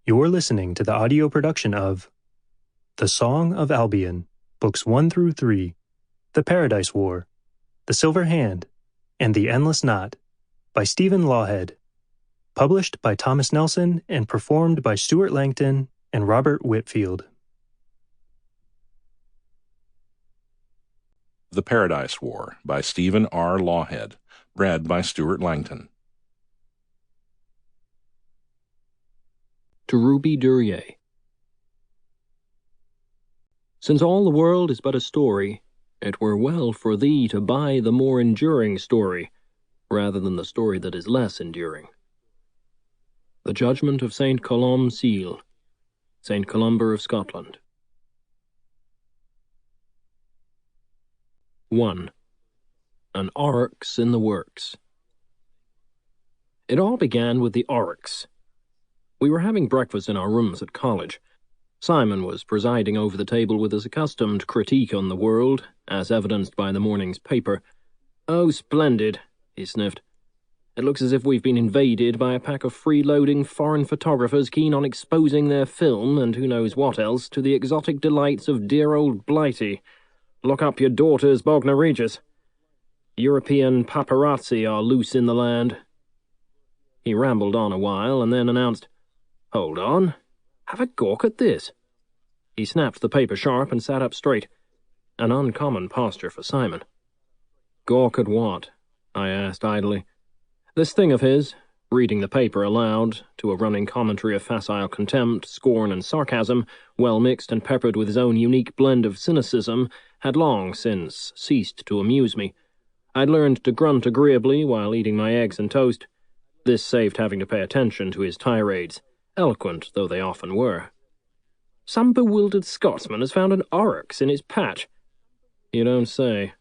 You're listening to the audio production of The Song of Albion, Books 1 through 3, The Paradise War, The Silver Hand, and The Endless Knot by Stephen Lawhead, published by Thomas Nelson and performed by Stuart Langton and Robert Whitfield. The Paradise War by Stephen R. Lawhead, read by Stuart Langton. To Ruby Duryea. Since all the world is but a story, it were well for thee to buy the more enduring story, rather than the story that is less enduring. The Judgment of St. Columb Seal, St. Columba of Scotland. 1. An Oryx in the Works. It all began with the Oryx. We were having breakfast in our rooms at college. Simon was presiding over the table with his accustomed critique on the world, as evidenced by the morning's paper. "Oh, splendid," he sniffed. "It looks as if we've been invaded by a pack of freeloading foreign photographers keen on exposing their film, and who knows what else, to the exotic delights of dear old Blighty. Lock up your daughters, Bognor Regis. European paparazzi are loose in the land." He rambled on a while, and then announced, "Hold on. Have a gawk at this." He snapped the paper sharp and sat up straight. An uncommon posture for Simon. "Gawk at what?" I asked idly. This thing of his, reading the paper aloud, to a running commentary of facile contempt, scorn, and sarcasm, well mixed and peppered with his own unique blend of cynicism, had long since ceased to amuse me. I'd learned to grunt agreeably while eating my eggs and toast. This saved having to pay attention to his tirades, eloquent though they often were. "Some bewildered Scotsman has found an oryx in his patch." "You don't say."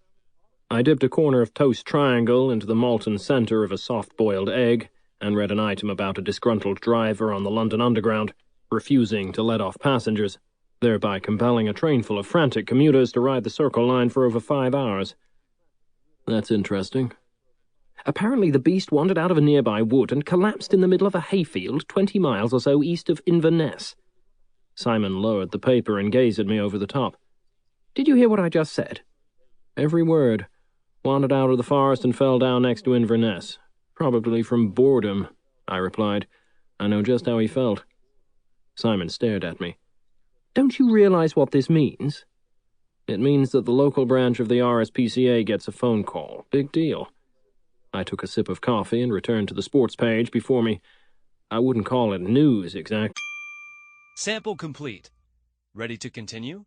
I dipped a corner of toast triangle into the molten center of a soft-boiled egg and read an item about a disgruntled driver on the London Underground, refusing to let off passengers, thereby compelling a train full of frantic commuters to ride the Circle Line for over 5 hours. "That's interesting." "Apparently the beast wandered out of a nearby wood and collapsed in the middle of a hayfield 20 miles or so east of Inverness." Simon lowered the paper and gazed at me over the top. "Did you hear what I just said?" "Every word. Wandered out of the forest and fell down next to Inverness. Probably from boredom," I replied. "I know just how he felt." Simon stared at me. "Don't you realize what this means?" "It means that the local branch of the RSPCA gets a phone call. Big deal." I took a sip of coffee and returned to the sports page before me. I wouldn't call it news exactly. Sample complete. Ready to continue?